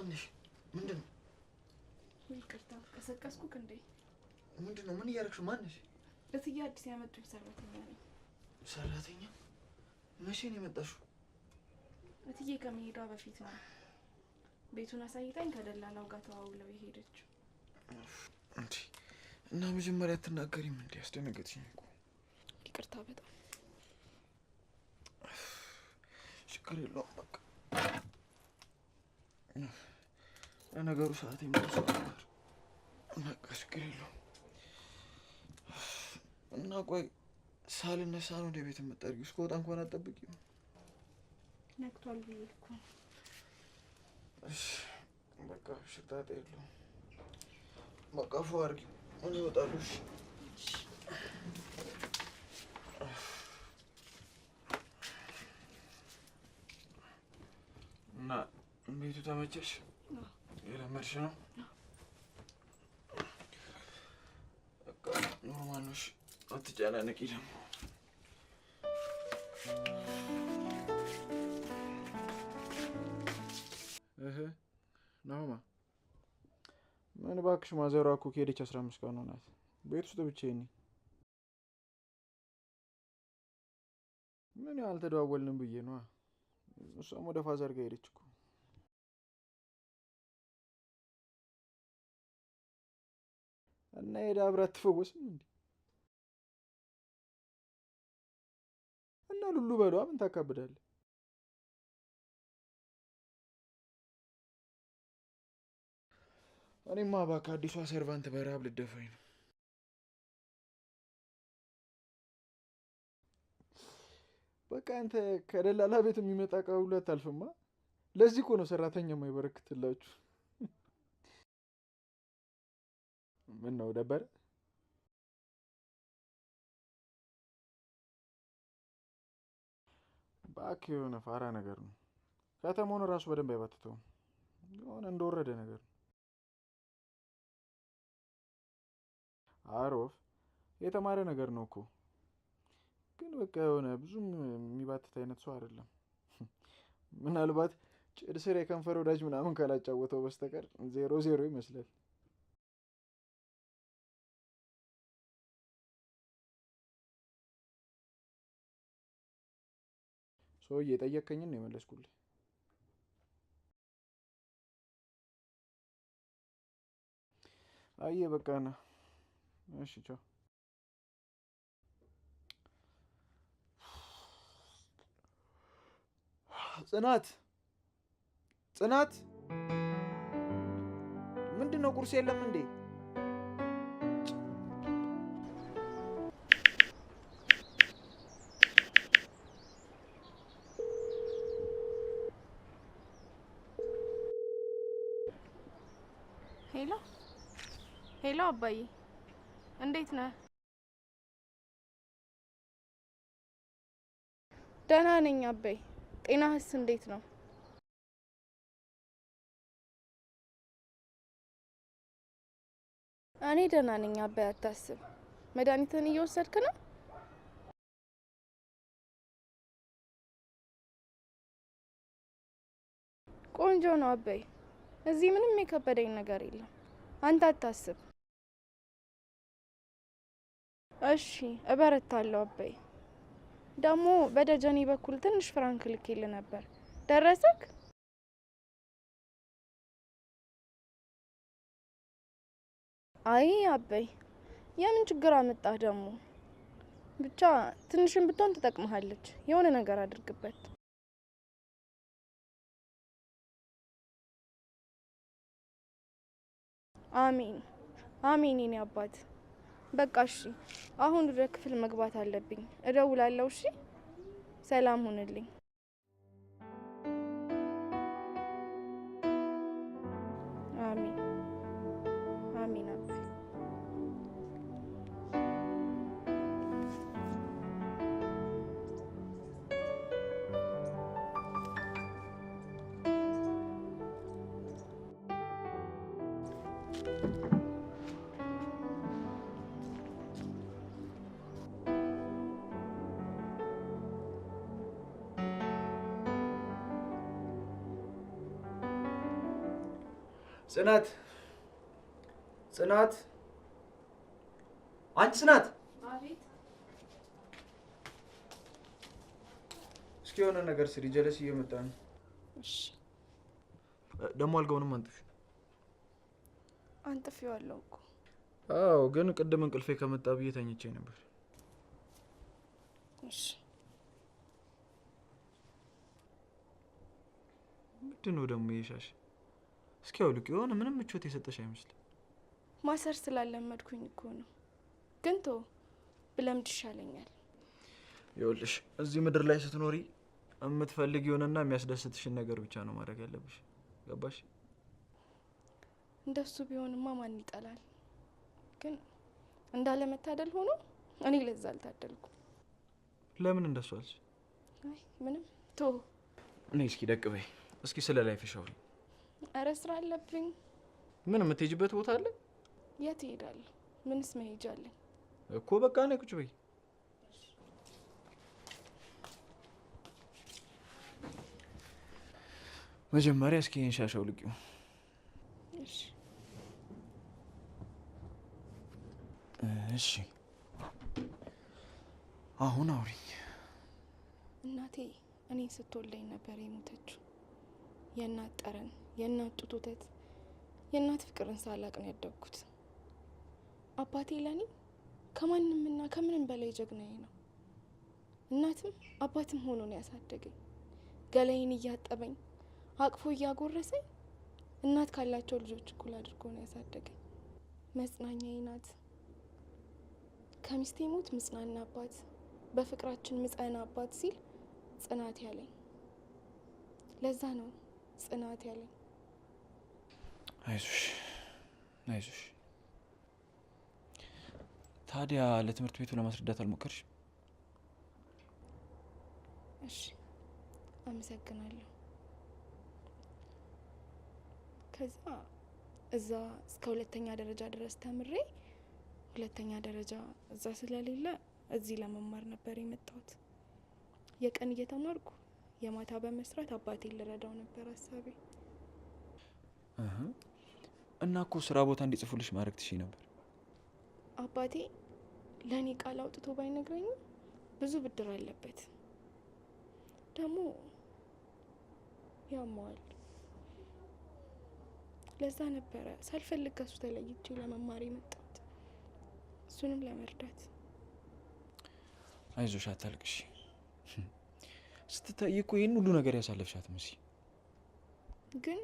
ማንሽ ምንድነው? ይቅርታ ቀሰቀስኩክ እንዴ? ምንድነው? ምን እያደረግሽ? ማንሽ? እትዬ አዲስ ያመጡኝ ሰራተኛ ነኝ። ሰራተኛ? መቼ ነው የመጣሽው? እትዬ ከመሄዷ በፊት ነው። ቤቱን አሳይታኝ ከደላላው ጋር ተዋውለው የሄደችው። እንዴ እና መጀመሪያ አትናገሪም እንዴ? አስደነገጥሽኝ እኮ። ይቅርታ በጣም ችግር የለውም በቃ። ለነገሩ ሰዓት የሚደርሰው ነበር። በቃ ችግር የለውም። እና ቆይ ሳልነሳ ነው ወደ ቤት የምትጠርጊው? እስከወጣ እንኳን አትጠብቂም? ነግቷል ብዬ እኮ። እሺ በቃ ሽታጣ የለውም። በቃ ፎ አድርጊው፣ እኔ እወጣለሁ። እሺ እና ቤቱ ተመቸሽ? የለመድሽ ነው? በቃ ኖርማል ነው። እሺ አትጨናነቂ ደግሞ። ናሆማ ምን እባክሽ፣ ማዘሯ እኮ ከሄደች 15 ቀን ሆናት። ቤት ውስጥ ብቻዬን ነኝ። ምን ያልተደዋወልንም ብዬ ነዋ። እሷም ወደ ፋዘር ጋር ሄደች እኮ። እና ሄዳ አብራ አትፈወስም እንዴ? እና ሉሉ በሏ፣ ምን ታካብዳለህ? እኔማ እባክህ አዲሷ ሰርቫንት በረሀብ ልደፋኝ ነው። በቃ አንተ ከደላላ ቤት የሚመጣ እቃ ሁሉ አታልፍማ። ለዚህ እኮ ነው ሰራተኛ የማይበረክትላችሁ። ምን ነው ደበረ? እባክህ የሆነ ፋራ ነገር ነው። ከተማውን እራሱ በደንብ አይባትተውም። የሆነ እንደወረደ ነገር ነው። አሮፍ የተማረ ነገር ነው እኮ፣ ግን በቃ የሆነ ብዙም የሚባትት አይነት ሰው አይደለም። ምናልባት ጭድ ስር የከንፈር ወዳጅ ምናምን ካላጫወተው በስተቀር 0-0 ይመስላል። ሰውዬ የጠየቀኝን ነው የመለስኩልህ። አየህ በቃ ና። እሺ ቻው። ጽናት ጽናት፣ ምንድን ነው ቁርስ የለም እንዴ? ሄሎ ሄሎ፣ አባዬ እንዴት ነህ? ደህና ነኝ አባዬ። ጤናህስ እንዴት ነው? እኔ ደህና ነኝ አባዬ፣ አታስብ። መድኃኒትህን እየወሰድክ ነው? ቆንጆ ነው አባዬ። እዚህ ምንም የከበደኝ ነገር የለም። አንተ አታስብ። እሺ እበረታለሁ አባዬ። ደግሞ በደጀኔ በኩል ትንሽ ፍራንክ ልኬልህ ነበር፣ ደረሰክ? አይ አባዬ፣ የምን ችግር አመጣህ ደግሞ? ብቻ ትንሽም ብትሆን ትጠቅምሃለች። የሆነ ነገር አድርግበት። አሜን አሜን የኔ አባት። በቃ እሺ፣ አሁን ወደ ክፍል መግባት አለብኝ። እደውላለሁ። እሺ፣ ሰላም ሁንልኝ። አሜን አሜን አባዬ። ጽናት ጽናት፣ አንቺ ጽናት! አቤት። እስኪ የሆነ ነገር ስሪ፣ ጀለስ እየመጣ ነው። እሺ። ደግሞ አልጋውንም አንጥፊ። አንጥፌዋለሁ እኮ። አዎ፣ ግን ቅድም እንቅልፌ ከመጣ ብዬ ተኝቼ ነበር። እሺ። ምንድን ነው ደግሞ የሻሽ? እስኪ አውልቅ። የሆነ ምንም ምቾት የሰጠሽ አይመስልም። ማሰር ስላለመድኩኝ እኮ ነው። ግን ቶ ብለምድ ይሻለኛል። ይኸውልሽ እዚህ ምድር ላይ ስትኖሪ የምትፈልጊውንና የሚያስደስትሽን ነገር ብቻ ነው ማድረግ ያለብሽ። ገባሽ? እንደሱ ቢሆንማ ማን ይጠላል? ግን እንዳለመታደል ሆኖ እኔ ለዛ አልታደልኩም። ለምን እንደሱ አልሽ? አይ ምንም ቶ። እኔ እስኪ ደቅ በይ። እስኪ ስለ ላይፍሽ አውሪ። ኧረ ስራ አለብኝ። ምን የምትሄጂበት ቦታ አለ? የት እሄዳለሁ? ምንስ መሄጃ አለኝ እኮ። በቃ ነይ ቁጭ በይ። መጀመሪያ እስኪ ይሄን ሻሽ አውልቂው። እሺ እሺ። አሁን አውሪኝ። እናቴ እኔ ስትወልደኝ ነበር የሞተችው። የእናት ጠረን፣ የእናት ጡት ወተት፣ የእናት ፍቅርን ሳላቅ ነው ያደግኩት። አባቴ ለኔ ከማንምና ከምንም በላይ ጀግናዬ ነው። እናትም አባትም ሆኖ ነው ያሳደገኝ። ገላዬን እያጠበኝ አቅፎ እያጎረሰኝ እናት ካላቸው ልጆች እኩል አድርጎ ነው ያሳደገኝ። መጽናኛዬ ናት። ከሚስቴ ሞት ምጽናና አባት፣ በፍቅራችን ምጸና አባት ሲል ጽናት ያለኝ። ለዛ ነው ጽናት ያለኝ። አይዞሽ አይዞሽ። ታዲያ ለትምህርት ቤቱ ለማስረዳት አልሞከርሽ? እሺ አመሰግናለሁ። ከዛ እዛ እስከ 2ኛ ደረጃ ድረስ ተምሬ 2ኛ ደረጃ እዛ ስለሌለ እዚህ ለመማር ነበር የመጣሁት። የቀን እየተማርኩ የማታ በመስራት አባቴን ልረዳው ነበር ሀሳቤ። እና እኮ ስራ ቦታ እንዲጽፉልሽ ማድረግ ትችይ ነበር። አባቴ ለእኔ ቃል አውጥቶ ባይነግረኝም ብዙ ብድር አለበት። ደግሞ ያማዋል። ለዛ ነበረ ሳልፈልግ ከሱ ተለይቼ ለመማር የመጣሁት፣ እሱንም ለመርዳት። አይዞሽ አታልቅሽ። ስትታይ እኮ ይህን ሁሉ ነገር ያሳለፍሻት መሲ። ግን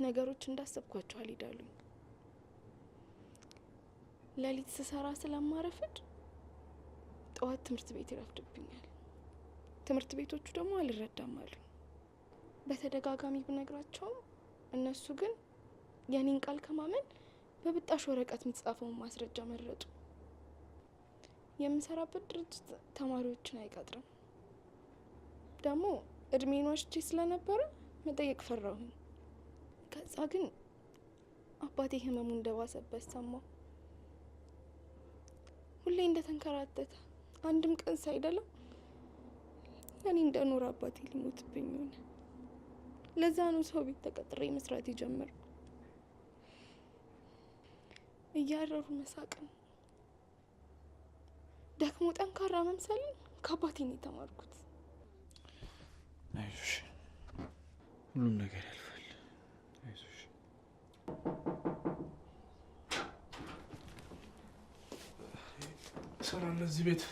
ነገሮች እንዳሰብኳቸው አልሄዳሉኝ። ሌሊት ስሰራ ስለማረፍድ ጠዋት ትምህርት ቤት ይረፍድብኛል። ትምህርት ቤቶቹ ደግሞ አልረዳም አሉ። በተደጋጋሚ ብነግራቸውም እነሱ ግን የኔን ቃል ከማመን በብጣሽ ወረቀት የሚጻፈውን ማስረጃ መረጡ። የምሰራበት ድርጅት ተማሪዎችን አይቀጥርም። ደግሞ እድሜን ዋሽቼ ስለነበረ መጠየቅ ፈራሁኝ። ከዛ ግን አባቴ ህመሙ እንደባሰበት ሰማሁ። ሁሌ እንደተንከራተተ አንድም ቀን ሳይደላ እኔ እንደኖር አባቴ ሊሞትብኝ ሆነ። ለዛ ነው ሰው ቤት ተቀጥሬ መስራት የጀመርኩ። እያረሩ መሳቅን፣ ደክሞ ጠንካራ መምሰልን ከአባቴ ነው የተማርኩት። አይዞሽ፣ ሁሉም ነገር ያልፋል። አይዞሽ። ሰላም ለዚህ ቤት።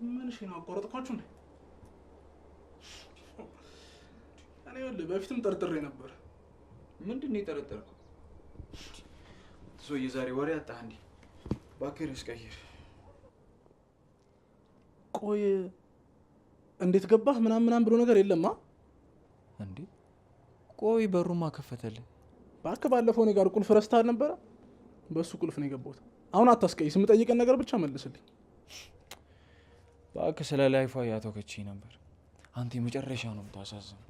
ምን እሺ ነው አቋረጥኳችሁ እንዴ? እኔ ወል በፊትም ጠርጥሬ ነበር። ምንድን ነው የጠረጠርከው? ዞዬ ዛሬ ወሬ አጣህ እንዴ? እባክህ እስቀይር። ቆይ እንዴት ገባህ ምናምን ብሎ ነገር የለማ እንዴ? ቆይ በሩማ ከፈተልህ? እባክህ ባለፈው እኔ ጋር ቁልፍ ረስተሃል ነበረ። በሱ ቁልፍ ነው የገባሁት። አሁን አታስቀይስ። የምጠይቀን ነገር ብቻ መልስልኝ። እባክህ ስለ ላይፏ ያተወከችኝ ነበር። አንተ የመጨረሻ ነው የምታሳዝነው።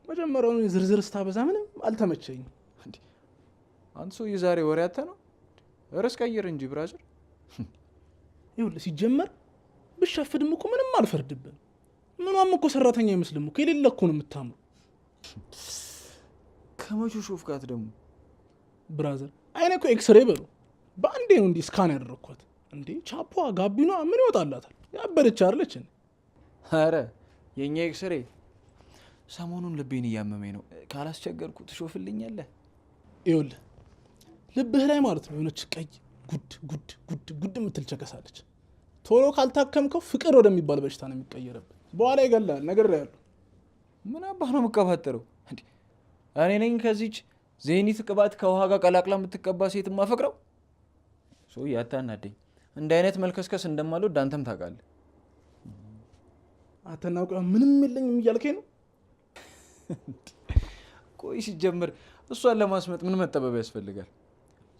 መጀመሪያውን ዝርዝር ስታበዛ ምንም አልተመቸኝም። እንዴ አንተ ሰውዬ ዛሬ ወሬ አጥተህ ነው? ርዕስ ቀይር እንጂ ብራዘር። ይኸውልህ ሲጀመር ብሻፍድም እኮ ምንም አልፈርድብም። ምኗም እኮ ሰራተኛ አይመስልም እኮ የሌለ እኮ ነው የምታምሩ። ከመቹ ሾፍካት ደግሞ ብራዘር አይኔ እኮ ኤክስሬ በሉ በአንዴ ነው እንዲህ ስካን ያደረግኳት። እንዴ ቻፖ ጋቢኗ ምን ይወጣላታል? ያበደች አይደለች? አረ የኛ ኤክስሬ ሰሞኑን ልቤን እያመመኝ ነው። ካላስቸገርኩ ትሾፍልኛለህ? ይኸውልህ ልብህ ላይ ማለት ነው የሆነች ቀይ ጉድ ጉድ ጉድ ጉድ የምትል ቸከሳለች። ቶሎ ካልታከምከው ፍቅር ወደሚባል በሽታ ነው የሚቀየርብህ። በኋላ ይገላል። ነገር ላይ ያሉ ምን አባህ ነው የምቀባጠረው? እኔ ነኝ ከዚች ዜኒት ቅባት ከውሃ ጋር ቀላቅላ የምትቀባ ሴት ማፈቅረው? ሰው ያታናደኝ። እንደ አይነት መልከስከስ እንደማልወድ አንተም ታውቃለህ። አተናውቀ ምንም የለኝም እያልከኝ ነው? ቆይ ሲጀምር እሷን ለማስመጥ ምን መጠበብ ያስፈልጋል?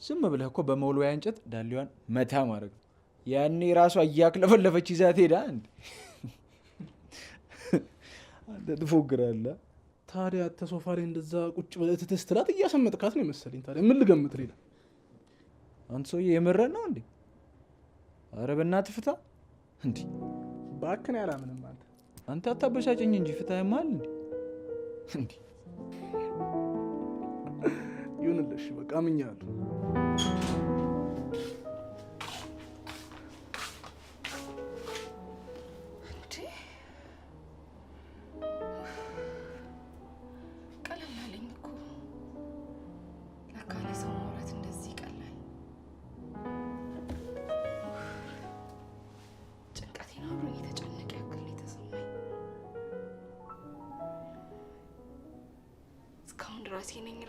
ዝም ብለህ እኮ በመወልወያ እንጨት ዳሌዋን መታ ማድረግ ነው። ያኔ ራሷ እያክለፈለፈች ይዛት ሄዳ እንዴ አንተ ትፎግራለህ። ታዲያ ተሶፋ ላይ እንደዛ ቁጭ ብለህ ስትላት እያሰመጥካት ነው የመሰለኝ። ታዲያ ምን ልገምት ሌላ? አንተ ሰውዬ የምረን ነው እንዴ? አረ በእናትህ ፍታ እንዴ! ባክን ያላምንም አንተ አታበሳጨኝ እንጂ ፍታ ይማል እንዴ? እንዴ ይሁንልሽ፣ በቃ ምኛለሁ።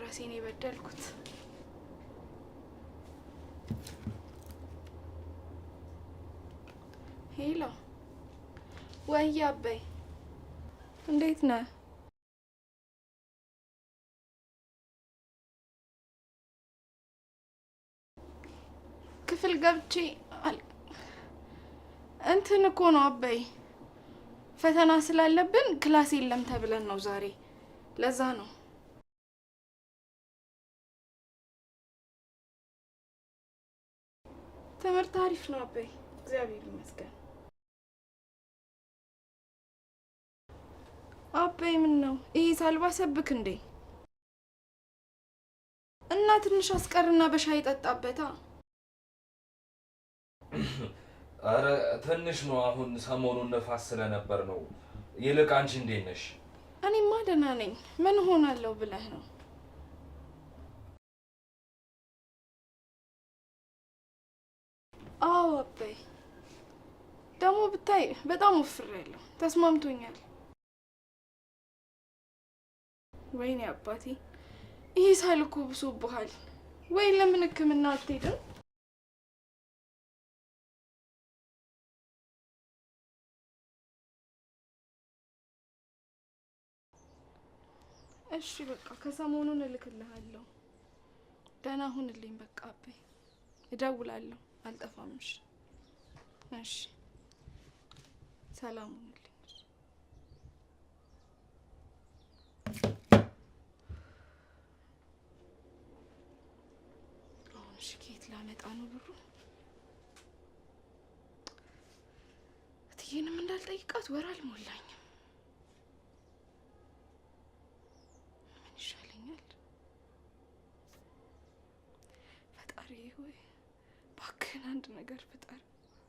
ራሴን የበደልኩት። ሄሎ ወይ አበይ እንዴት ነህ? ክፍል ገብቼ እንትን እኮ ነው አበይ፣ ፈተና ስላለብን ክላስ የለም ተብለን ነው ዛሬ። ለዛ ነው። ትምህርት አሪፍ ነው አበይ፣ እግዚአብሔር ይመስገን። አበይ ምን ነው ይሄ ሳልባሰብክ እንዴ? እና ትንሽ አስቀርና በሻይ ጠጣበታ። አረ ትንሽ ነው። አሁን ሰሞኑን ነፋስ ስለነበር ነው። ይልቅ አንቺ እንዴት ነሽ? እኔማ ደህና ነኝ። ምን ሆናለሁ ብለህ ነው? አዎ አበይ፣ ደግሞ ብታይ በጣም ወፍሬያለሁ። ተስማምቶኛል። ወይኔ አባቴ፣ ይሄ ሳል እኮ ብሶብሃል። ወይ ለምን ሕክምና አትሄድም? እሺ በቃ ከሰሞኑን እልክልሃለሁ። ደህና ሁንልኝ። በቃ አበይ፣ እደውላለሁ። አልጠፋም። እሺ እሺ፣ ሰላም ሁንልኝ። አሁን እሺ፣ ከየት ላመጣ ነው ብሩ? እትዬንም እንዳልጠይቃት ወር አልሞላኝም። ምን ይሻለኛል? ፈጣሪ ሆይ እባክህን አንድ ነገር ፍጠር፣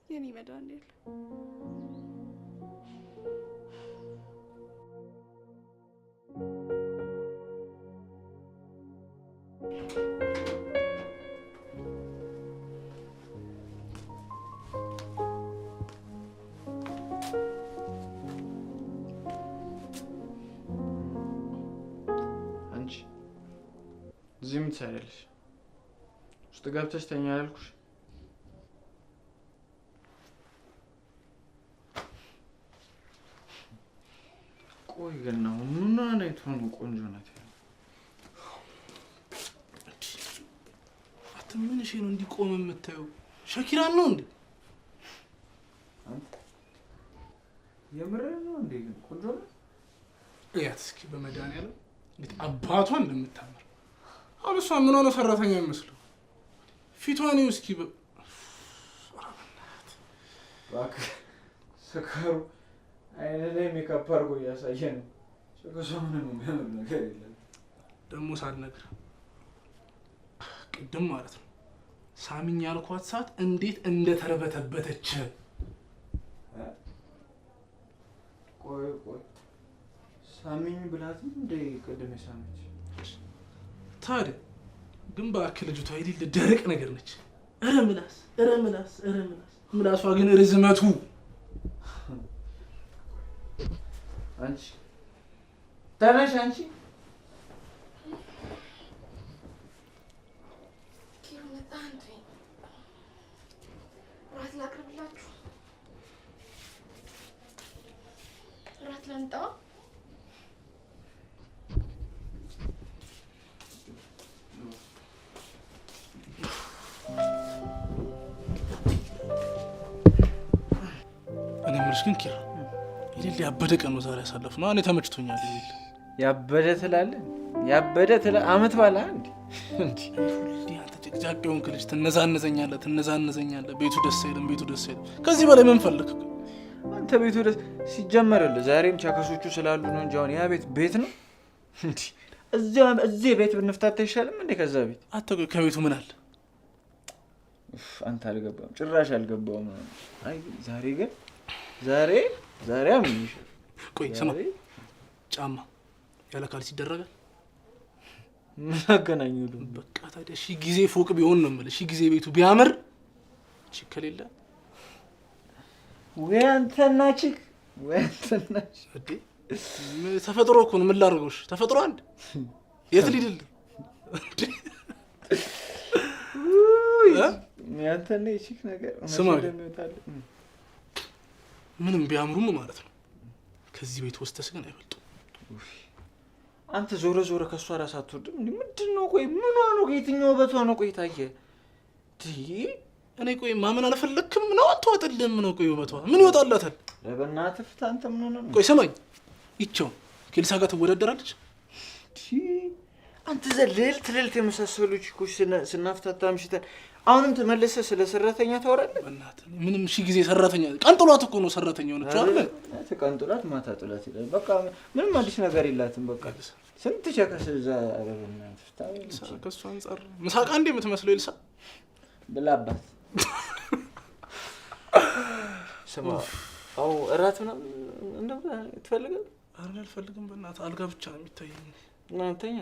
የኔ መድኃኒዓለም። አንቺ እዚህ ምን ትሰሪያለሽ? ውስጥ ገብተሽ ተኛ ያልኩሽ? ቆይ ግን ነው ምን አይነት ሆኖ ቆንጆ ናት ያለው? ምን እሺ ነው እንዲቆም የምታየው? ሸኪራን ነው እንዴ? አንተ የምርህን ነው እንዴ? ግን ቆንጆ ናት። እያት እስኪ በመድኃኒዓለም እንዴት አባቷን እንደምታምር። አሁን እሷ ምን ሆነ ሰራተኛ የሚመስለው? ፊቷን ይኸው እስኪ። እባክህ ሰካሩ አይነ ላይ ሜካፕ አድርጎ እያሳየ ነው። ጨርሶ ምንም የሚያምር ነገር የለም። ደግሞ ሳልነግር ቅድም ማለት ነው ሳሚኝ ያልኳት ሰዓት እንዴት እንደተረበተበተች። ቆይ ሳሚኝ ብላትም እንደ ቅድም የሳመች ታዲያ ግን እባክህ ልጅቷ የሌለ ደረቅ ነገር ነች። ኧረ ምላስ ምላሷ ግን ርዝመቱ። አንቺ ተነሽ አንቺ ራት ላቅርብላችሁ? ራት ላምጣ? እኔ የምልሽ ግን ኪራ የሌለ ያበደ ቀን ነው ዛሬ ያሳለፍነው። እኔ ተመችቶኛል። ያበደ ትላለህ? አመት ባላ እንዴ? አንተ ጭቅጫቅ የሆንክ ልጅ ትነዛነዘኛለህ። ቤቱ ደስ አይልም። ከዚህ በላይ ምን ፈልግ? አንተ ቤቱ ደስ ሲጀመርልህ ዛሬም ቻከሶቹ ስላሉ ነው እንጂ አሁን ያ ቤት ነው እንዴ? እዚህ ቤት ብንፍታታ አይሻልም እንዴ? ከዛ ቤት አትቆይ። ከቤቱ ምን አለ? አንተ አልገባም፣ ጭራሽ አልገባውም። አይ ዛሬ አምንሽ። ቆይ ስማ፣ ጫማ ያለ ካልሲ ይደረጋል? ምን አገናኙሉ? በቃ ታዲያ ሺህ ጊዜ ፎቅ ቢሆን ነው የምልህ፣ ሺህ ጊዜ ቤቱ ቢያምር ቺክ ከሌለ ወይ አንተና ቺክ እዴ ተፈጥሮ እኮ ነው። ምን ላድርገውሽ? ተፈጥሮ አንድ የት ሊድል ያንተና ቺክ ነገር ስማ፣ ምንም ቢያምሩም ማለት ነው ከዚህ ቤት ወስተስ ግን አይበልጡም። አንተ ዞረ ከሷ ራስ አትወርድም እንዴ? ምንድነው? ቆይ ምን ነው? የትኛው ውበቷ ነው? ቆይ ታየ እኔ ቆይ ማመን አልፈለክም ነው? አትወጥልም ነው? ቆይ ውበቷ ምን ይወጣላታል? ለበናትህ ፍታ። አንተ ምን ሆነ ነው? ቆይ ስማኝ፣ ይቸው ከልሳ ጋር ትወዳደራለች። አንተ ልዕልት የመሳሰሉ ቺኮች ስናፍታታ ምሽተን አሁንም ተመለሰ ስለ ሰራተኛ ታወራለህ? በእናትህ ምንም ሺህ ጊዜ ሰራተኛ ቀንጥሏት እኮ ነው ሰራተኛ ሆነች አይደል? ተቀንጥሏት ማታ ጥላት ይላል። በቃ ምንም አዲስ ነገር የላትም። በቃ ስንት ቸከስ እዛ አረብና ፍታልሳ ከሷ አንፃር ምሳቃ እንደ የምትመስለው ይልሳ ብላባት ስማ፣ አው እራት ምናምን እንደው ትፈልጋለህ? ኧረ አልፈልግም በእናትህ። አልጋ ብቻ ነው የሚታየኝ። እናንተኛ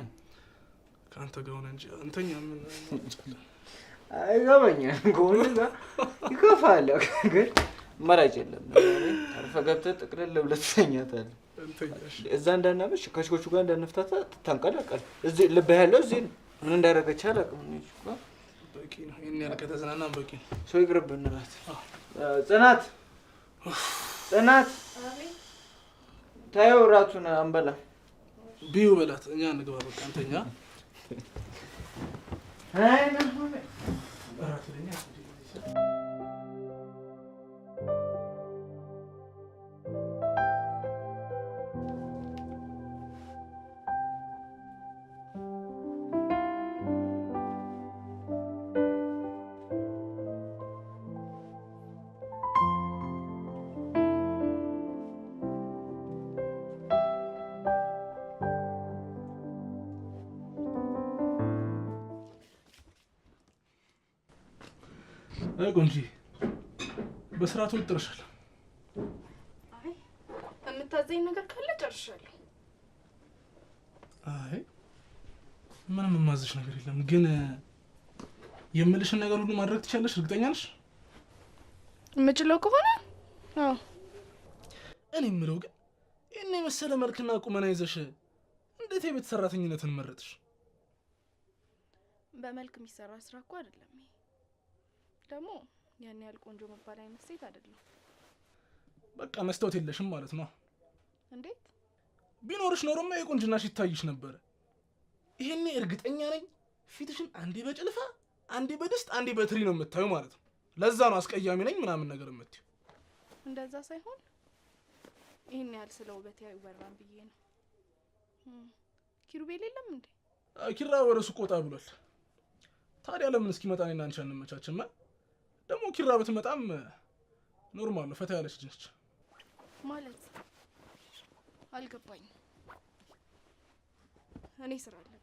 ካንተ ጋር ሆነ እንጂ አንተኛ ምን አይገባኝም። ጎንጋ ይከፋል ግን መራጭ የለም። አርፈህ ገብተህ ጥቅልል ብለህ ትተኛታለህ። እዛ እንዳናበሽ ከሽኮቹ ጋር እንዳንፍታታ ታንቀላቀል። እዚህ ልብህ ያለው እዚህ ነው። ምን እንዳደረገች አላውቅም። በቂ ነው። ይሄን ያህል ከተዝናናን በቂ ነው። ሰው ይቅርብን። እራት ጽናት ታየው እራቱን አንበላ ቢዩ በላት። እኛ እንግባ በቃ አንተኛ አይ ነው እራት ለኛ ቆንጂ በስርዓቱ ወጥረሻል። አይ የምታዘኝ ነገር ካለ ጨርሻለሁ። አይ ምንም የማዝሽ ነገር የለም፣ ግን የምልሽን ነገር ሁሉ ማድረግ ትችያለሽ? እርግጠኛ ነሽ? የምችለው ከሆነ አዎ። እኔ የምለው ግን ይሄን የመሰለ መልክና ቁመና ይዘሽ እንዴት የቤት ሰራተኝነትን መረጥሽ? በመልክ የሚሰራ ስራ እኮ አይደለም። ደግሞ ያን ያህል ቆንጆ መባል አይነት ሴት አይደለም። በቃ መስታወት የለሽም ማለት ነው። እንዴት? ቢኖርሽ ኖሮማ የቁንጅናሽ ይታይሽ ነበር። ይሄኔ እርግጠኛ ነኝ ፊትሽን አንዴ በጭልፋ አንዴ በድስት አንዴ በትሪ ነው የምታዩ ማለት ነው። ለዛ ነው አስቀያሚ ነኝ ምናምን ነገር የምትዩ። እንደዛ ሳይሆን ይሄን ያህል ስለ ውበት ያወራን ብዬ ነው። ኪሩቤል የለም እንዴ? ኪራ ወደ ሱቅ ወጣ ብሏል። ታዲያ ለምን እስኪመጣ እኔና አንቺ አንመቻችም? ደግሞ ኪራ ብትመጣም ኖርማል ነው፣ ፈታ ያለች ነች። ማለት አልገባኝም። እኔ ስራ አለብኝ።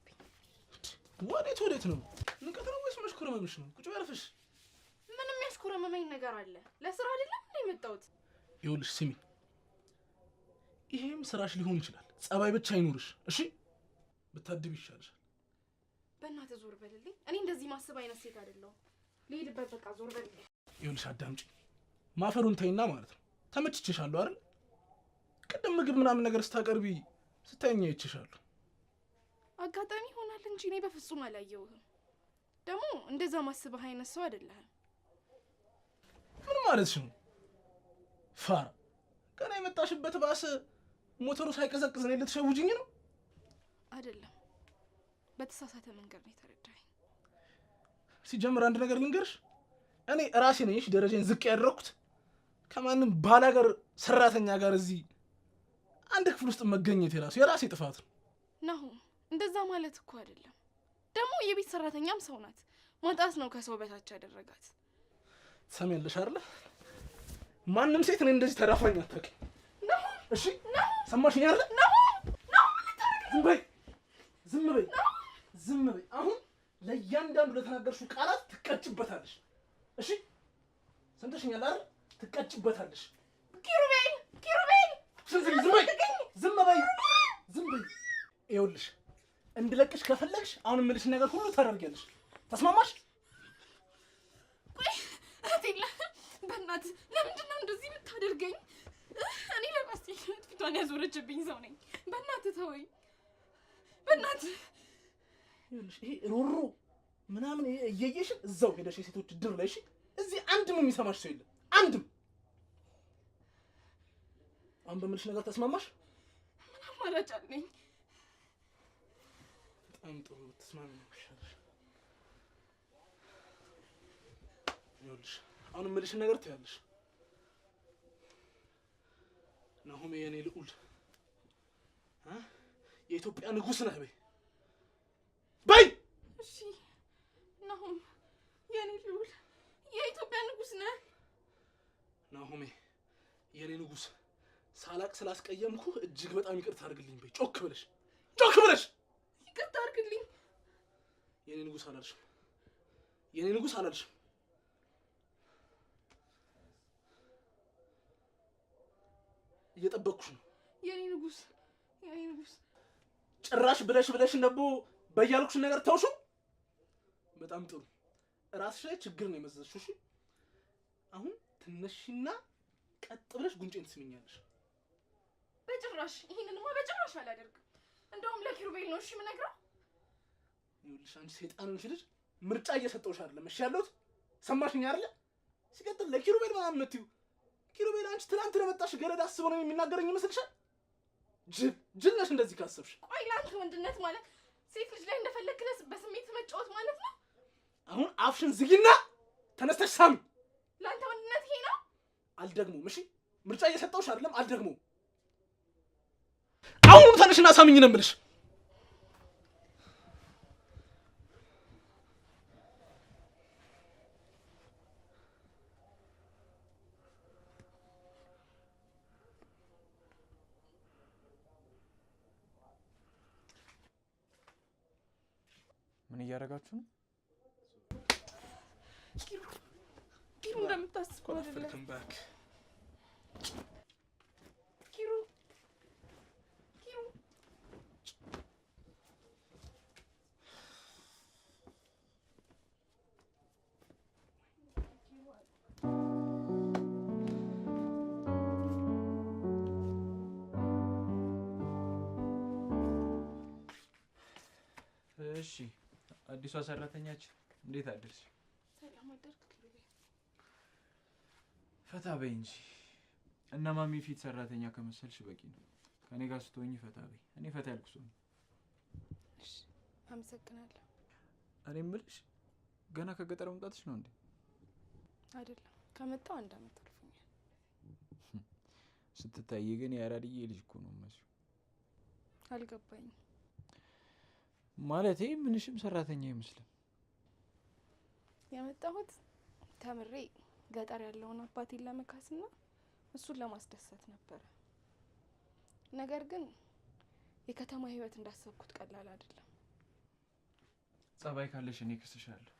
ወዴት ነው? ንቀት ነው ወይስ መሽኮረመምሽ ነው? ቁጭ ያልፍሽ። ምንም ያስኮረመመኝ ነገር አለ? ለስራ አይደለም እንዴ የመጣሁት? ይኸውልሽ ስሚ፣ ይሄም ስራሽ ሊሆን ይችላል። ጸባይ ብቻ አይኑርሽ እሺ? ብታድብ ይሻልሻል። በእናትህ ዞር በልልኝ። እኔ እንደዚህ ማስብ አይነት ሴት አይደለሁም። ልሄድበት፣ በቃ ዞር በልልኝ። ይኸውልሽ አዳምጪ፣ ማፈሩን ተይና ማለት ነው። ተመችቼሻለሁ አይደል? ቅድም ምግብ ምናምን ነገር ስታቀርቢ ስታየኝ አይቼሻለሁ። አጋጣሚ ይሆናል እንጂ እኔ በፍጹም አላየሁህም። ደግሞ እንደዛ ማስበህ አይነት ሰው አይደለህም። ምን ማለትሽ ነው? ፋራ ገና የመጣሽበት ባስ ሞተሩ ሳይቀዘቅዝ ነው ልትሸውጂኝ ነው? አይደለም፣ በተሳሳተ መንገድ ነው የተረዳኸኝ። ሲጀምር አንድ ነገር ልንገርሽ፣ እኔ ራሴ ነኝ ደረጃዬን ዝቅ ያደረኩት። ከማንም ባላገር ሰራተኛ ጋር እዚህ አንድ ክፍል ውስጥ መገኘት የራሱ የራሴ ጥፋት ነው። ናሁም እንደዛ ማለት እኮ አይደለም። ደግሞ የቤት ሰራተኛም ሰው ናት። ማጣት ነው ከሰው በታች ያደረጋት። ትሰሚያለሽ አይደለ? ማንም ሴት እኔ እንደዚህ ተዳፋኝ አታውቅም። እሺ ሰማሽኝ አይደለ? ዝም በይ፣ ዝም በይ፣ ዝም በይ። አሁን ለእያንዳንዱ ለተናገርሽው ቃላት ትቀጭበታለሽ። እሺ ሰምተሽኛል አይደል? ትቀጭበታለሽ። ኪሩቤል ዝም በይ፣ ዝም በይ፣ ዝም በይ። ይኸውልሽ እንድለቅሽ ከፈለግሽ አሁን የምልሽ ነገር ሁሉ ታደርጊያለሽ። ተስማማሽ? ቆይ አቲላ፣ በእናትህ ለምንድን ነው እንደዚህ የምታደርገኝ? እኔ ለራሴ ፊቷን ያዞረችብኝ ሰው ነኝ። በእናትህ ተወኝ፣ በእናትህ። ይኸውልሽ ይሄ ሮሮ ምናምን እየየሽን እዛው ሄደሽ የሴቶች ድር ላይ እሺ። እዚህ አንድም የሚሰማሽ ሰው የለም፣ አንድም። አሁን በምልሽ ነገር ተስማማሽ? ምን አማራጭ አለኝ? በጣም ጥሩ፣ ተስማሚ ነው። ይኸውልሽ አሁን የምልሽን ነገር ትያለሽ። ናሆሜ የኔ ልዑል የኢትዮጵያ ንጉሥ ነህ በይ በይ። እሺ ናሆም የኔ ልዑል የኢትዮጵያ ንጉሥ ነህ። ናሆሜ የኔ ንጉሥ፣ ሳላቅ ስላስቀየምኩ እጅግ በጣም ይቅርታ አድርግልኝ በይ። ጮክ ብለሽ ይቅርታ አድርግልኝ። የኔ ንጉሥ አላልሽም፣ የኔ ንጉሥ አላልሽም። እየጠበቅኩሽ ነው የኔ ንጉሥ። ጭራሽ ብለሽ ነቦ በያልኩሽ ነገር ተውሹ። በጣም ጥሩ፣ ራስሽ ላይ ችግር ነው የመዘዝሽው። እሺ አሁን ትነሽና ቀጥ ብለሽ ጉንጬን ትስሚኛለሽ። በጭራሽ፣ ይሄንንማ በጭራሽ አላደርግም። እንደውም ለኪሩቤል ነው እሺ የምነግረው። ይኸውልሽ አንቺ ሰይጣንሽ ልጅ ምርጫ እየሰጠሁሽ አይደለም እሺ ያለሁት፣ ሰማሽኝ አይደለ? ሲቀጥል ለኪሩቤል ምናምን የምትይው ኪሩቤል አንቺ ትናንት ለመጣሽ ገረድ አስቦ ነው የሚናገረኝ ይመስልሻል? ጅል ነሽ እንደዚህ ካሰብሽ። ቆይ ለአንተ ወንድነት ማለት ሴት ልጅ ላይ እንደፈለግህ በስሜት መጫወት ማለት ነው? አሁን አፍሽን ዝጊና ተነስተሽ ሳሚ። ለአንተ ወንድነት ይሄ ነው? አልደግሞም። እሺ ምርጫ እየሰጠሁሽ አይደለም፣ አልደግሞም። አሁንም ተነሽና ሳሚኝ ነው የምልሽ። ምን እያደረጋችሁ ነው? ኪሩ እንደምታስበው አይደለም። ኪሩ እሺ አዲሷ ሰራተኛችን እንዴት አደርሽ? ሰላም አደርክ ኪሩቤል? ፈታ በይ እንጂ እና ማሚ ፊት ሰራተኛ ከመሰልሽ በቂ ነው። ከኔ ጋር ስትሆኚ ፈታ በይ። እኔ ፈታ ያልኩ ሰው ነኝ። እሺ አመሰግናለሁ። እኔ የምልሽ ገና ከገጠር መምጣትሽ ነው እንዴ? አይደለም፣ ከመጣሁ 1 አመት አልፎኛል። ስትታይ ግን የአራድዬ ልጅ እኮ ነው መስሎ። አልገባኝም። ማለቴ ምንሽም ሰራተኛ አይመስልም። የመጣሁት ተምሬ ገጠር ያለውን አባቴን ለመካስና እሱን ለማስደሰት ነበረ። ነገር ግን የከተማ ህይወት እንዳሰብኩት ቀላል አይደለም። ጸባይ ካለሽ እኔ እክስሻለሁ።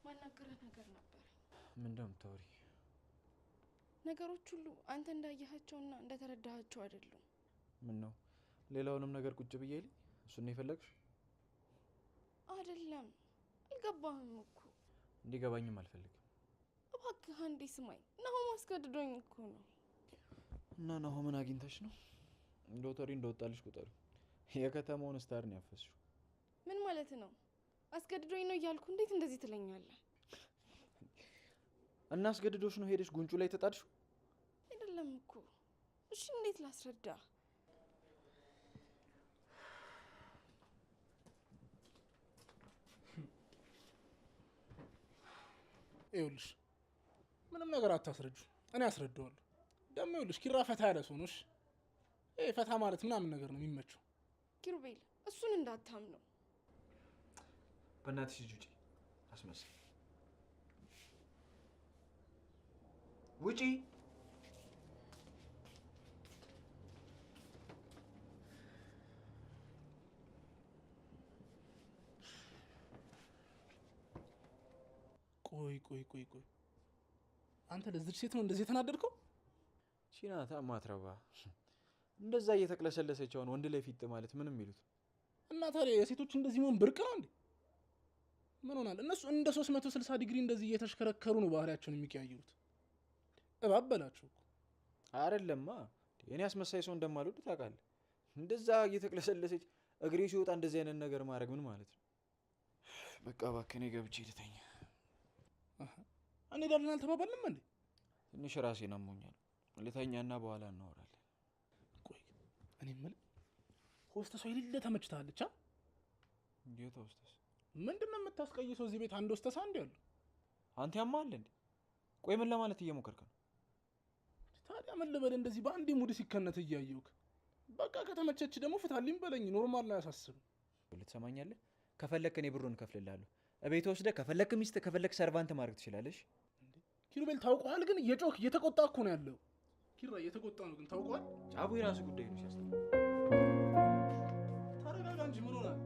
ማናገረህ ነገር ነበር። ምን እንደምታወሪ? ነገሮች ሁሉ አንተ እንዳየሃቸውና እንደተረዳሃቸው አይደሉም። ምን ነው ሌላውንም ነገር ቁጭ ብዬ ልኝ እሱን ነው የፈለግሽ? አይደለም፣ አልገባህም እኮ። እንዲገባኝም አልፈልግም። እባክህ አንዴ ስማኝ። ናሆም አስገድዶኝ እኮ ነው። እና ናሆምን አግኝተሽ ነው? ሎተሪ እንደወጣልሽ ቁጠሪ። የከተማውን ስታር ነው ያፈስሽው። ምን ማለት ነው? አስገድዶኝ ነው እያልኩ እንዴት እንደዚህ ትለኛለህ? እና አስገድዶሽ ነው ሄደሽ ጉንጩ ላይ ተጣድሽው? አይደለም እኮ። እሺ እንዴት ላስረዳ? ይኸውልሽ ምንም ነገር አታስረጁ፣ እኔ አስረዳዋለሁ። ደግሞ ይኸውልሽ ኪራ ፈታ ያለ ሰው ነው። ይሄ ፈታ ማለት ምናምን ነገር ነው የሚመቸው። ኪሩቤል እሱን እንዳታምነው። በእናትሽ ልጅ ውጪ። አስመስል ውጪ። ቆይ አንተ ለዚች ሴት ነው እንደዚህ የተናደድከው? ቺናታ ማትረባ እንደዛ እየተቅለሰለሰች አሁን ወንድ ላይ ፊት ማለት ምንም የሚሉት እና ታዲያ የሴቶች እንደዚህ መሆን ብርቅ ነው እንዴ? ምን ሆናል? እነሱ እንደ 360 ዲግሪ እንደዚህ እየተሽከረከሩ ነው ባህሪያቸውን የሚቀያየሩት። እባበላቸው እኮ አይደለማ። እኔ አስመሳይ ሰው እንደማልወድ ታውቃለህ። እንደዛ እየተቅለሰለሰች እግሬ ሲወጣ እንደዚህ አይነት ነገር ማድረግ ምን ማለት ነው? በቃ እባክህ እኔ ገብቼ ልተኛ። እኔ ዳልን አልተባባልንም እንዴ? ትንሽ ራሴን አሞኛል። ልተኛና በኋላ እናወራለን። ቆይ እኔ የምልህ ሆስተሷ የሌለ ተመችታለች? እንዴት ሆስተስ? ምንድነው የምታስቀይሰው? እዚህ ቤት አንድ ሆስተስ አንድ ያለው አንተ ያማል እንዴ? ቆይ ምን ለማለት እየሞከርክ ነው? ታዲያ ምን ልበል? እንደዚህ በአንዴ ሙድ ሲከነት እያየውክ። በቃ ከተመቸች ደግሞ ፍታልኝ በለኝ። ኖርማል ላይ አያሳስብም። ልትሰማኛለህ? ከፈለክ እኔ ብሩን እከፍልልሃለሁ። እቤት ወስደህ ከፈለክ ሚስት ከፈለክ ሰርቫንት ማድረግ ትችላለሽ። ኪሩቤል ታውቀዋል፣ ግን እየጮክ እየተቆጣ እኮ ነው ያለው። ኪራ እየተቆጣ ነው ግን ታውቀዋል። ጫቡ የራሱ ጉዳይ ነው። ሲያስጠላ ተረጋጋ እንጂ ምን ሆናል?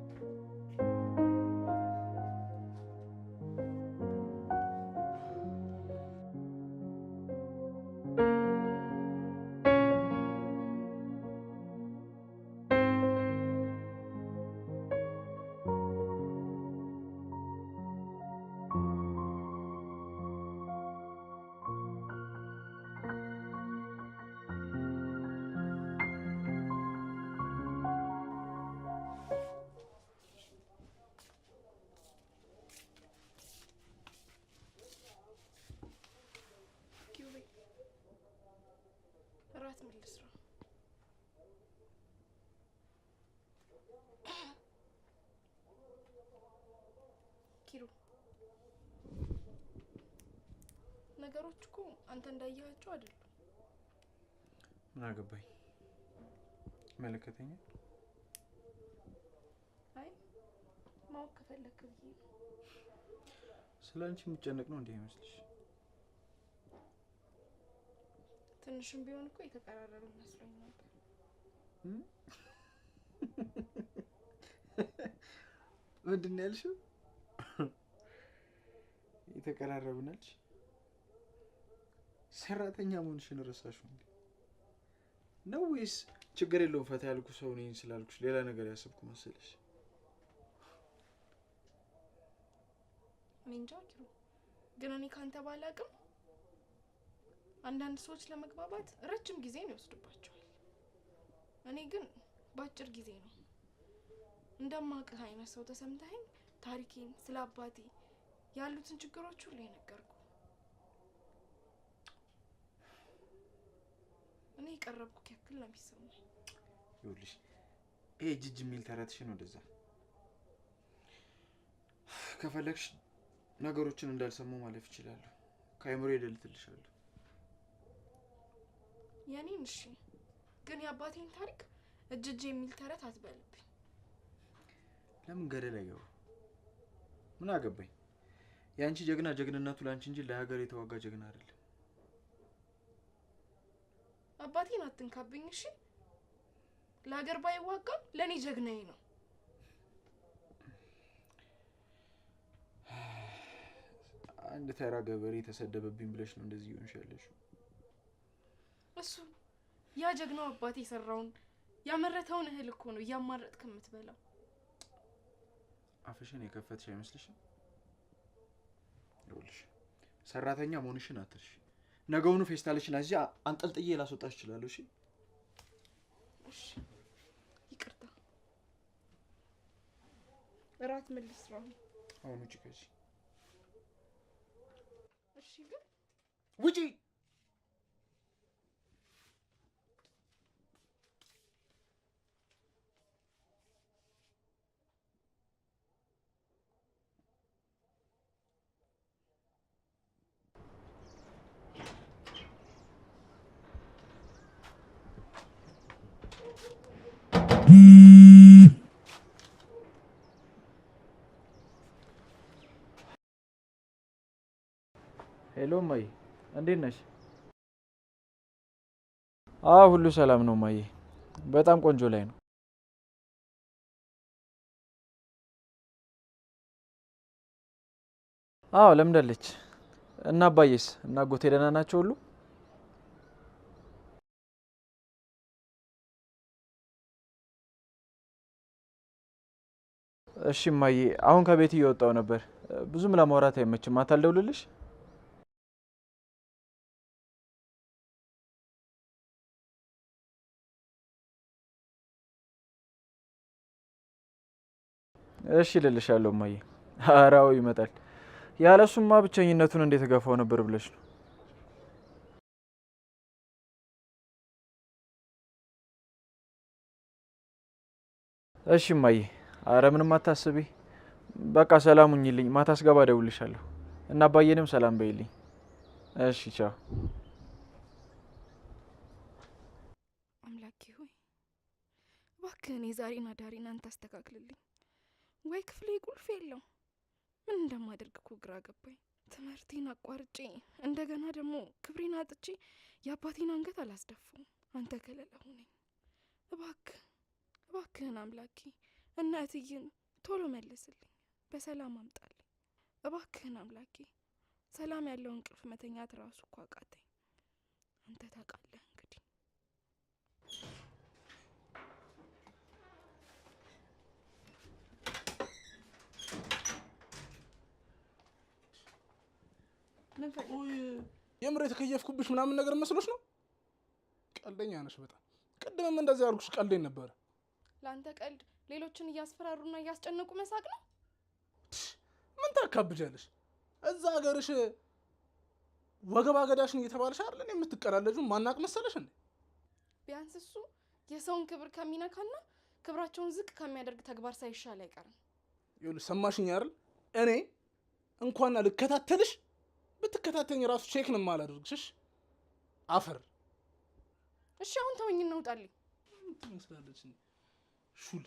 እራት ምን ልስራ? ኪሩ ነገሮች እኮ አንተ እንዳያቸው አይደሉም። ምን አገባኝ? መለከተኛ። አይ ማወቅ ከፈለክ ብዬ ነው። ስለ አንቺ የምጨነቅ ነው እንዴ ይመስልሽ? ትንሽም ቢሆን እኮ የተቀራረበ መስሎኝ ነበር። ምንድን ነው ያልሽው? የተቀራረብናልሽ? ሰራተኛ መሆንሽን ረሳሽው እንዴ? ነው ወይስ ችግር የለውም ፈታ ያልኩ ሰው ነኝ ስላልኩሽ ሌላ ነገር ያሰብኩ መሰለሽ? እኔ እንጃ ኪሩ፣ ግን እኔ ካንተ ባላቅም አንዳንድ ሰዎች ለመግባባት ረጅም ጊዜ ነው ይወስድባቸዋል። እኔ ግን በአጭር ጊዜ ነው እንደማውቅህ አይነት ሰው ተሰምተኸኝ ታሪኬን ስለ አባቴ ያሉትን ችግሮች ሁሉ የነገርኩ። እኔ የቀረብኩ ያክል ነው የሚሰማኝ። ይኸውልሽ ይሄ ጅጅ የሚል ተረትሽን ወደዛ ከፈለግሽ ነገሮችን እንዳልሰማው ማለፍ እችላለሁ። ከአይምሮ ይደልትልሻለሁ። የኔን እሺ፣ ግን የአባቴን ታሪክ እጅ የሚል ተረት አትበልብኝ። ለምን ገደል አይገባ? ምን አገባኝ? ያንቺ ጀግና ጀግንነቱ ላንቺ እንጂ ለሀገር የተዋጋ ጀግና አይደለም። አባቴን አትንካብኝ እሺ? ለሀገር ባይዋጋም ለኔ ጀግናዬ ነው። አንድ ተራ ገበሬ ተሰደበብኝ ብለሽ ነው እንደዚህ ይሆንሽ ያለሽው? እሱ ያ ጀግናው አባቴ የሰራውን ያመረተውን እህል እኮ ነው እያማረጥክ የምትበላው። አፍሽን የከፈትሽ አይመስልሽም? ይኸውልሽ ሰራተኛ መሆንሽን አትርሺ። ነገውኑ ፌስታልሽን እዚህ አንጠልጥዬ ላስወጣሽ እችላለሁ። እሺ እሺ፣ ይቅርታ። እራት ምን ልስራው? አሁን ውጪ ከዚህ። እሺ ግን ውጪ። ሄሎ ማይ፣ እንዴት ነሽ? ሁሉ ሰላም ነው ማይ፣ በጣም ቆንጆ ላይ ነው። ለምዳለች። እና አባዬስ እና አጎቴ ደህና ናቸው ሁሉ? እሺ ማይ፣ አሁን ከቤት እየወጣው ነበር። ብዙም ለማውራት አይመችም። ማታ ልደውልልሽ? እሺ ልልሻለሁ ማይ። አራው ይመጣል። ያለሱማ ብቸኝነቱን እንዴት ገፋው ነበር ብለሽ ነው? እሺ ማይ፣ አረ ምንም አታስቢ። በቃ ሰላም ሁኚልኝ። ማታ ስገባ እደውልልሻለሁ። እና አባዬንም ሰላም በይልኝ። እሺ ቻው። አምላኬ ሆይ እባክህን የዛሬን አዳሪን አንተ አስተካክልልኝ። ወይ ክፍሌ ቁልፍ የለው። ምን እንደማደርግ እኮ ግራ ገባኝ። ትምህርቴን አቋርጬ እንደገና ደግሞ ክብሬን አጥቼ የአባቴን አንገት አላስደፋውም። አንተ ከለላ ሁነኝ እባክህን አምላኬ። እናትዬን ቶሎ መልስልኝ፣ በሰላም አምጣልኝ እባክህን አምላኬ። ሰላም ያለው እንቅልፍ መተኛት ራሱ እኮ አቃተኝ። አንተ ታውቃለህ እንግዲህ። የምር የተከየፍኩብሽ ምናምን ነገር መስሎሽ ነው? ቀልደኛ ነሽ በጣም። ቅድምም እንደዚህ ያልኩሽ ቀልዴን ነበረ። ለአንተ ቀልድ ሌሎችን እያስፈራሩና እያስጨነቁ መሳቅ ነው? ምን ታካብጃለሽ? እዛ ሀገርሽ ወገባ ገዳሽን እየተባለሽ አይደል የምትቀላለጁ? ማናቅ መሰለሽ እንዴ? ቢያንስ እሱ የሰውን ክብር ከሚነካና ክብራቸውን ዝቅ ከሚያደርግ ተግባር ሳይሻል አይቀርም። ይኸውልሽ ሰማሽኝ አይደል? እኔ እንኳን ልከታተልሽ ብትከታተኝ ራሱ ቼክ ነው የማላደርግሽ። አፈር። እሺ አሁን ተወኝ፣ እንውጣልኝ። ትመስላለች ሹል።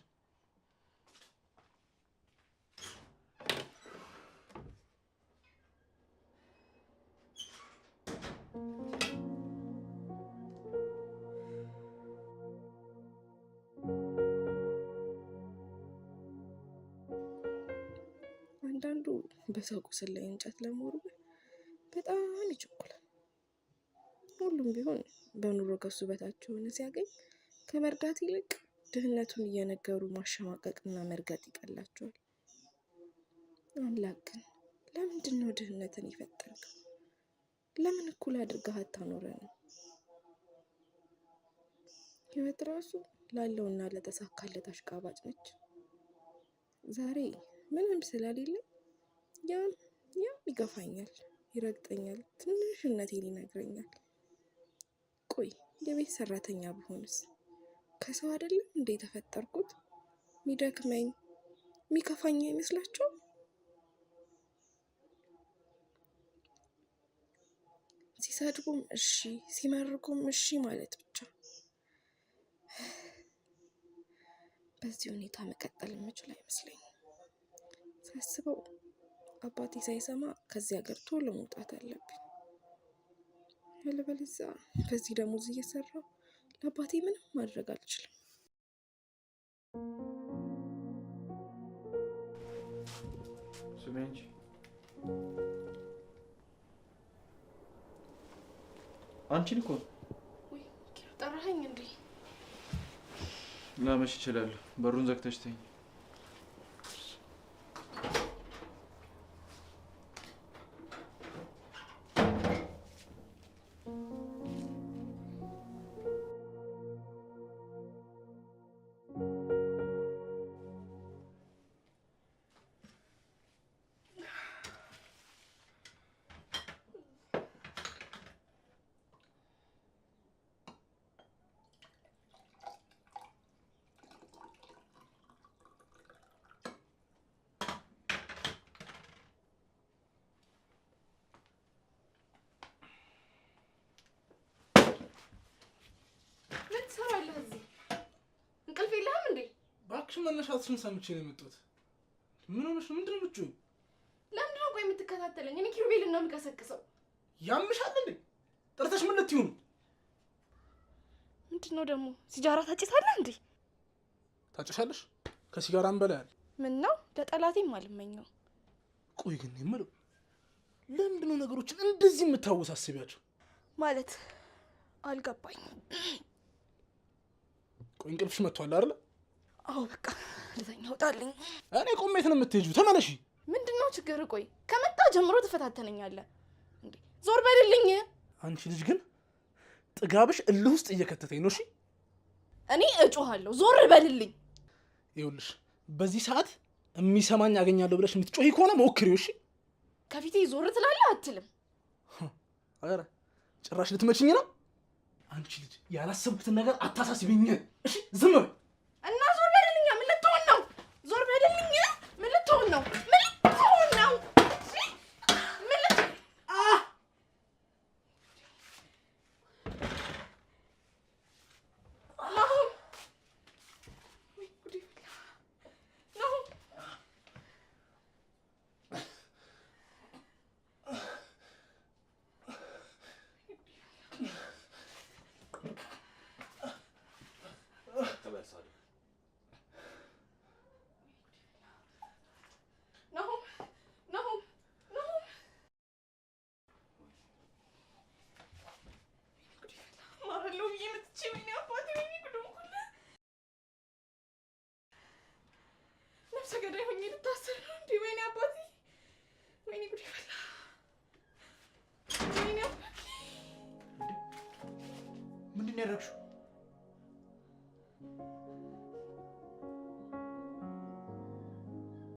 አንዳንዱ በሰው ቁስል ላይ እንጨት ለመወርወር በጣም ይቸኩላል። ሁሉም ቢሆን በኑሮ ከሱ በታች ሆነ ሲያገኝ ከመርዳት ይልቅ ድህነቱን እየነገሩ ማሸማቀቅና መርገጥ ይቀላቸዋል። አምላክ ግን ለምንድን ነው ድህነትን የፈጠርከው? ለምን እኩል አድርገህ አታኖረንም? ህይወት ራሱ ላለውና ለተሳካለት አሽቃባጭ ነች። ዛሬ ምንም ስለሌለ ያም ይገፋኛል፣ ይረግጠኛል፣ ትንሽነቴን ይነግረኛል። ቆይ የቤት ሰራተኛ ብሆንስ ከሰው አይደለም እንዴ የተፈጠርኩት? ሚደክመኝ ሚከፋኝ አይመስላችሁ? ሲሰድቡም እሺ ሲመርቁም እሺ ማለት ብቻ። በዚህ ሁኔታ መቀጠል የምችል አይመስለኝም። ሳስበው አባቴ ሳይሰማ ከዚህ ሀገር ቶሎ መውጣት አለብኝ። አለበለዚያ በዚህ ደሞዝ እየሰራሁ ለአባቴ ምንም ማድረግ አልችልም። ስሜ እንጂ አንቺን እኮ ወይ ኪሩ ጠራኸኝ እንዴ? ላመሽ እችላለሁ። በሩን ዘግተሽ ተኝ። መነሻትሽን ሰምቼ ነው የመጣሁት። ምን ሆነሽ ነው? ምንድነው ልጁ? ለምንድን ነው ቆይ የምትከታተለኝ? እኔ ኪሩቤልን ነው የምቀሰቅሰው። ያምሻል እንዴ? ጠርተሽ ምን ልትዩ ነው? ምንድነው ደግሞ? ሲጃራ ታጭሳለህ እንዴ? ታጭሻለሽ? ከሲጋራም በላይ አለ። ምን ነው? ለጠላቴም አልመኘው። ቆይ ግን የምለው ለምንድነው ነገሮችን እንደዚህ የምታወሳስቢያቸው? ማለት አልገባኝም። ቆይ እንቅልፍሽ መጥቷል አይደል? አዎ በቃ ልተኛ ውጣልኝ። እኔ ቆሜት ነው የምትሄጂው? ተመለሺ። ምንድነው ችግር? ቆይ ከመጣ ጀምሮ ትፈታተነኛለህ እንዴ? ዞር በልልኝ። አንቺ ልጅ ግን ጥጋብሽ እልህ ውስጥ እየከተተኝ ነው። እሺ እኔ እጮሃለሁ። ዞር በልልኝ። ይኸውልሽ በዚህ ሰዓት የሚሰማኝ አገኛለሁ ብለሽ የምትጮሂ ከሆነ ሞክሪው። እሺ ከፊቴ ዞር ትላለህ አትልም? አረ ጭራሽ ልትመችኝ ነው? አንቺ ልጅ ያላሰብኩትን ነገር አታሳስቢኝ። እሺ ዝም በይ እና ዞር በልልኝ። ምን ልትሆን ነው? ዞር በልልኝ። ምን ልትሆን ነው? ምን ልትሆን ነው? ምን ልት ገዳይ ሆኜ ልታሰር ነው እንዴ? ወይኔ አባቴ! ወይኔ ጉዴ ፈላ! ወይኔ አባቴ! ምንድን ነው ያደረግሽው?